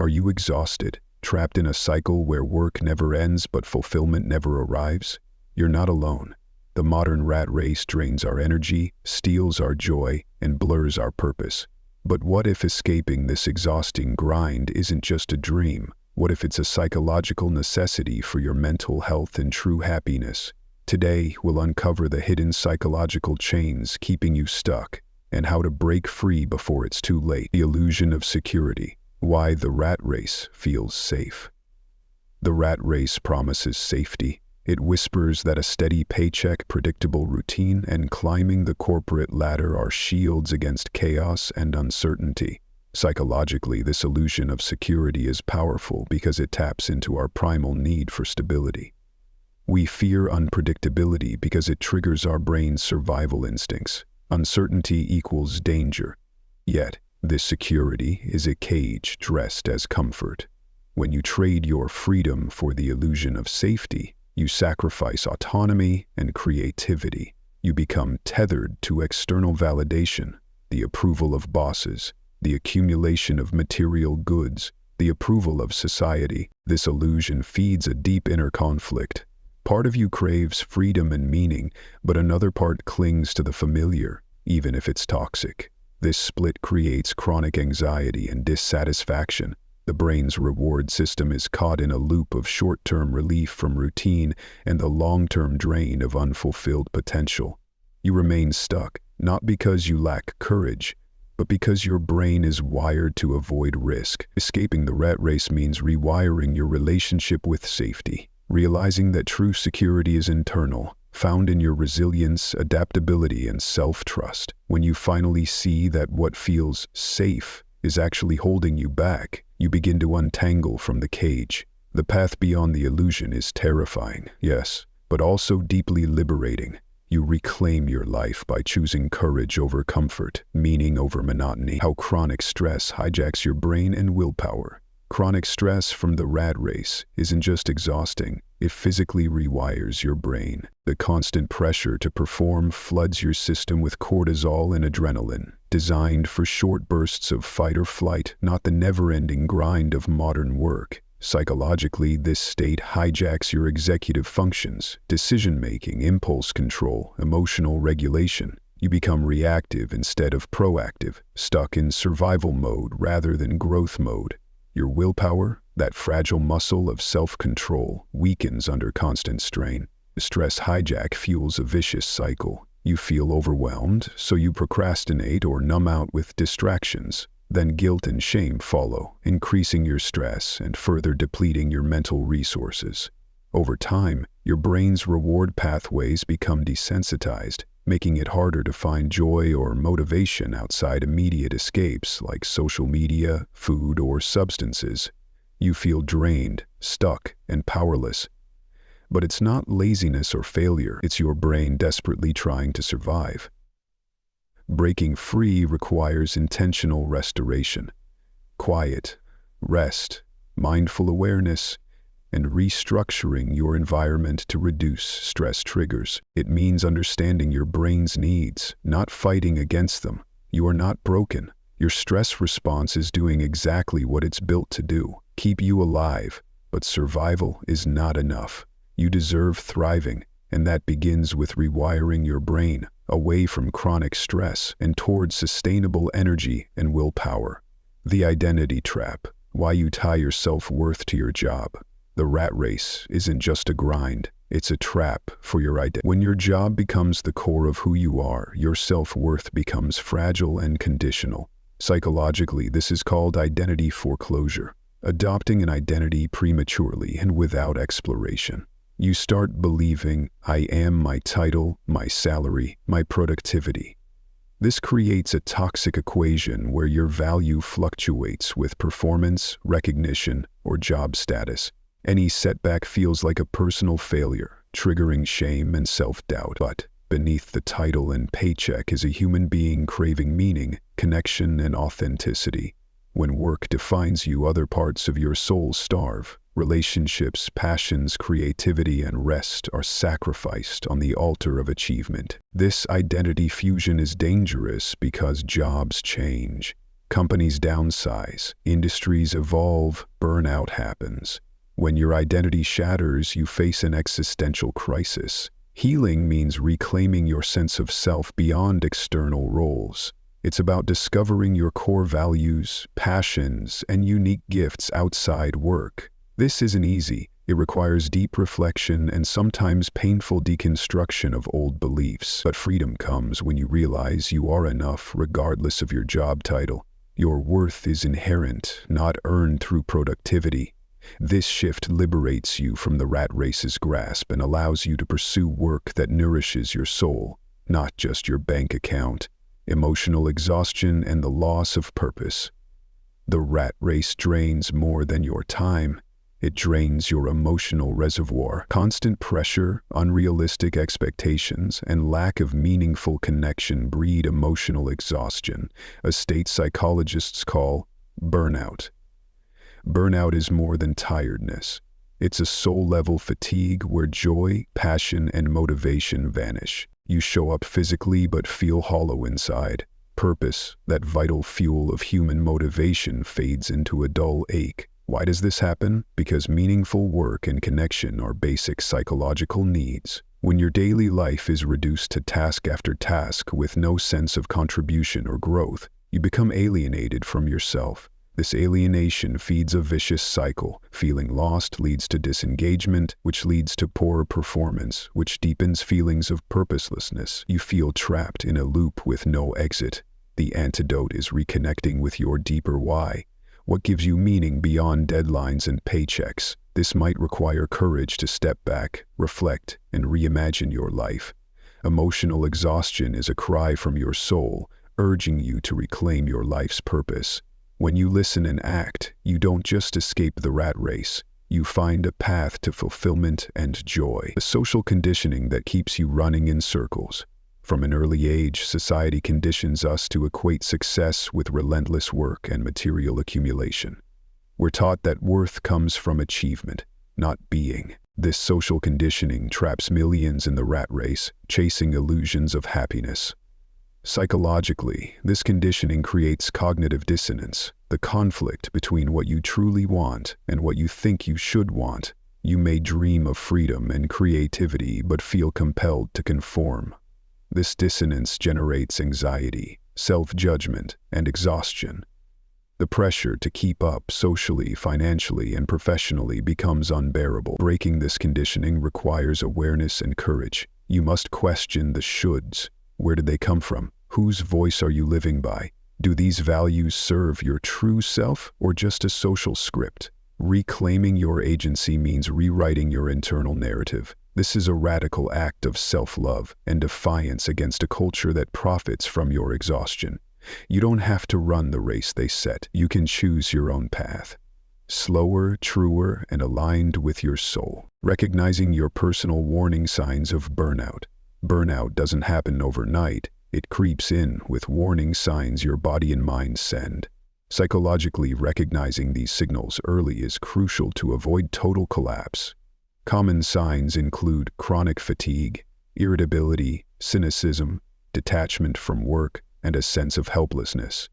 Are you exhausted, trapped in a cycle where work never ends but fulfillment never arrives? You're not alone. The modern rat race drains our energy, steals our joy, and blurs our purpose. But what if escaping this exhausting grind isn't just a dream? What if it's a psychological necessity for your mental health and true happiness? Today, we'll uncover the hidden psychological chains keeping you stuck and how to break free before it's too late. The illusion of security. Why the rat race feels safe. The rat race promises safety. It whispers that a steady paycheck, predictable routine, and climbing the corporate ladder are shields against chaos and uncertainty. Psychologically, this illusion of security is powerful because it taps into our primal need for stability. We fear unpredictability because it triggers our brain's survival instincts. Uncertainty equals danger. Yet, this security is a cage dressed as comfort. When you trade your freedom for the illusion of safety, you sacrifice autonomy and creativity. You become tethered to external validation, the approval of bosses, the accumulation of material goods, the approval of society. This illusion feeds a deep inner conflict. Part of you craves freedom and meaning, but another part clings to the familiar, even if it's toxic. This split creates chronic anxiety and dissatisfaction. The brain's reward system is caught in a loop of short-term relief from routine and the long-term drain of unfulfilled potential. You remain stuck, not because you lack courage, but because your brain is wired to avoid risk. Escaping the rat race means rewiring your relationship with safety, realizing that true security is internal, found in your resilience, adaptability, and self-trust. When you finally see that what feels safe is actually holding you back, you begin to untangle from the cage. The path beyond the illusion is terrifying, yes, but also deeply liberating. You reclaim your life by choosing courage over comfort, meaning over monotony. How chronic stress hijacks your brain and willpower. Chronic stress from the rat race isn't just exhausting, it physically rewires your brain. The constant pressure to perform floods your system with cortisol and adrenaline, designed for short bursts of fight or flight, not the never-ending grind of modern work. Psychologically, this state hijacks your executive functions, decision-making, impulse control, emotional regulation. You become reactive instead of proactive, stuck in survival mode rather than growth mode. Your willpower, that fragile muscle of self-control, weakens under constant strain. The stress hijack fuels a vicious cycle. You feel overwhelmed, so you procrastinate or numb out with distractions. Then guilt and shame follow, increasing your stress and further depleting your mental resources. Over time, your brain's reward pathways become desensitized, making it harder to find joy or motivation outside immediate escapes like social media, food, or substances. You feel drained, stuck, and powerless. But it's not laziness or failure, it's your brain desperately trying to survive. Breaking free requires intentional restoration. Quiet, rest, mindful awareness, and restructuring your environment to reduce stress triggers. It means understanding your brain's needs, not fighting against them. You are not broken. Your stress response is doing exactly what it's built to do, keep you alive. But survival is not enough. You deserve thriving, and that begins with rewiring your brain away from chronic stress and towards sustainable energy and willpower. The identity trap. Why you tie your self-worth to your job. The rat race isn't just a grind, it's a trap for your identity. When your job becomes the core of who you are, your self-worth becomes fragile and conditional. Psychologically, this is called identity foreclosure. Adopting an identity prematurely and without exploration. You start believing, I am my title, my salary, my productivity. This creates a toxic equation where your value fluctuates with performance, recognition, or job status. Any setback feels like a personal failure, triggering shame and self-doubt. But beneath the title and paycheck is a human being craving meaning, connection, and authenticity. When work defines you, other parts of your soul starve. Relationships, passions, creativity, and rest are sacrificed on the altar of achievement. This identity fusion is dangerous because jobs change, Companies downsize, industries evolve, burnout happens. When your identity shatters, you face an existential crisis. Healing means reclaiming your sense of self beyond external roles. It's about discovering your core values, passions, and unique gifts outside work. This isn't easy. It requires deep reflection and sometimes painful deconstruction of old beliefs. But freedom comes when you realize you are enough regardless of your job title. Your worth is inherent, not earned through productivity. This shift liberates you from the rat race's grasp and allows you to pursue work that nourishes your soul, not just your bank account. Emotional exhaustion and the loss of purpose. The rat race drains more than your time. It drains your emotional reservoir. Constant pressure, unrealistic expectations, and lack of meaningful connection breed emotional exhaustion, a state psychologists call burnout. Burnout is more than tiredness. It's a soul-level fatigue where joy, passion, and motivation vanish. You show up physically but feel hollow inside. Purpose, that vital fuel of human motivation, fades into a dull ache. Why does this happen? Because meaningful work and connection are basic psychological needs. When your daily life is reduced to task after task with no sense of contribution or growth, you become alienated from yourself. This alienation feeds a vicious cycle. Feeling lost leads to disengagement, which leads to poorer performance, which deepens feelings of purposelessness. You feel trapped in a loop with no exit. The antidote is reconnecting with your deeper why. What gives you meaning beyond deadlines and paychecks? This might require courage to step back, reflect, and reimagine your life. Emotional exhaustion is a cry from your soul, urging you to reclaim your life's purpose. When you listen and act, you don't just escape the rat race. You find a path to fulfillment and joy. The social conditioning that keeps you running in circles. From an early age, society conditions us to equate success with relentless work and material accumulation. We're taught that worth comes from achievement, not being. This social conditioning traps millions in the rat race, chasing illusions of happiness. Psychologically, this conditioning creates cognitive dissonance, the conflict between what you truly want and what you think you should want. You may dream of freedom and creativity but feel compelled to conform. This dissonance generates anxiety, self-judgment, and exhaustion. The pressure to keep up socially, financially, and professionally becomes unbearable. Breaking this conditioning requires awareness and courage. You must question the shoulds. Where did they come from? Whose voice are you living by? Do these values serve your true self or just a social script? Reclaiming your agency means rewriting your internal narrative. This is a radical act of self-love and defiance against a culture that profits from your exhaustion. You don't have to run the race they set. You can choose your own path. Slower, truer, and aligned with your soul. Recognizing your personal warning signs of burnout. Burnout doesn't happen overnight. It creeps in with warning signs your body and mind send. Psychologically, recognizing these signals early is crucial to avoid total collapse. Common signs include chronic fatigue, irritability, cynicism, detachment from work, and a sense of helplessness.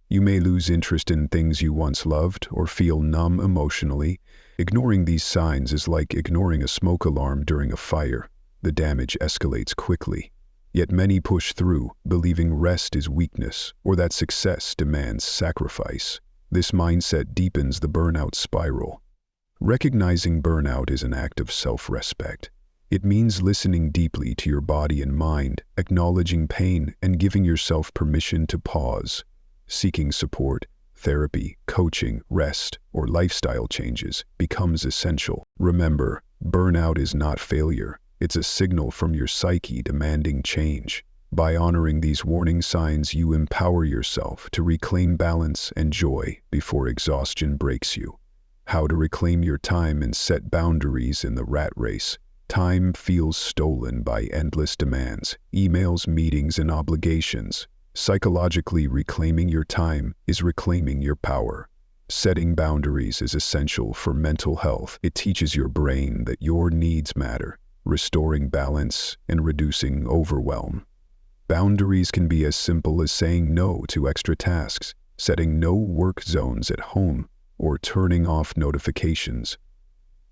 You may lose interest in things you once loved or feel numb emotionally. Ignoring these signs is like ignoring a smoke alarm during a fire. The damage escalates quickly. Yet many push through, believing rest is weakness or that success demands sacrifice. This mindset deepens the burnout spiral. Recognizing burnout is an act of self-respect. It means listening deeply to your body and mind, acknowledging pain, and giving yourself permission to pause. Seeking support, therapy, coaching, rest, or lifestyle changes becomes essential. Remember, burnout is not failure. It's a signal from your psyche demanding change. By honoring these warning signs, you empower yourself to reclaim balance and joy before exhaustion breaks you. How to reclaim your time and set boundaries in the rat race. Time feels stolen by endless demands, emails, meetings, and obligations. Psychologically, reclaiming your time is reclaiming your power. Setting boundaries is essential for mental health. It teaches your brain that your needs matter, restoring balance and reducing overwhelm. Boundaries can be as simple as saying no to extra tasks, setting no work zones at home, or turning off notifications.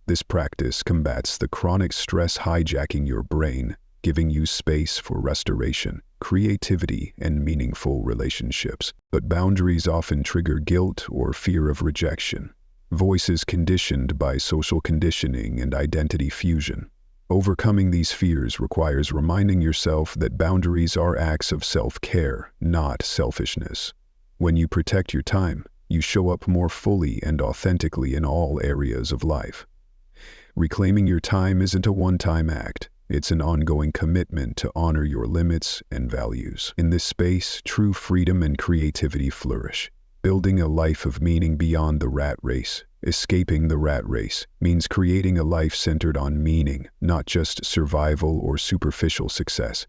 This practice combats the chronic stress hijacking your brain, giving you space for restoration, creativity, and meaningful relationships. But boundaries often trigger guilt or fear of rejection, voices conditioned by social conditioning and identity fusion. Overcoming these fears requires reminding yourself that boundaries are acts of self-care, not selfishness. When you protect your time, you show up more fully and authentically in all areas of life. Reclaiming your time isn't a one-time act. It's an ongoing commitment to honor your limits and values. In this space, true freedom and creativity flourish. Building a life of meaning beyond the rat race. Escaping the rat race means creating a life centered on meaning, not just survival or superficial success.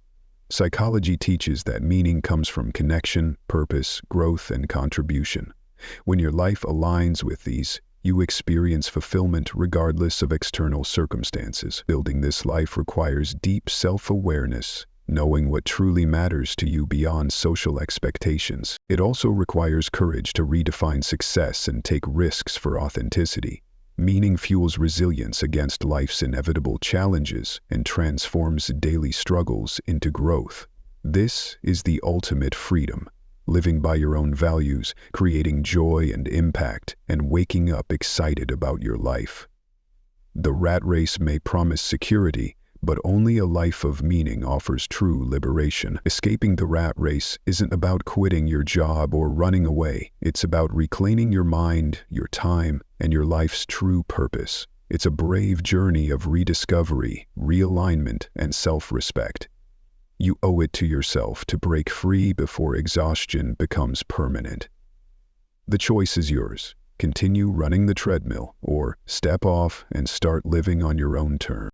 Psychology teaches that meaning comes from connection, purpose, growth, and contribution. When your life aligns with these, you experience fulfillment regardless of external circumstances. Building this life requires deep self-awareness, knowing what truly matters to you beyond social expectations. It also requires courage to redefine success and take risks for authenticity. Meaning fuels resilience against life's inevitable challenges and transforms daily struggles into growth. This is the ultimate freedom. Living by your own values, creating joy and impact, and waking up excited about your life. The rat race may promise security, but only a life of meaning offers true liberation. Escaping the rat race isn't about quitting your job or running away. It's about reclaiming your mind, your time, and your life's true purpose. It's a brave journey of rediscovery, realignment, and self-respect. You owe it to yourself to break free before exhaustion becomes permanent. The choice is yours. Continue running the treadmill, or step off and start living on your own terms.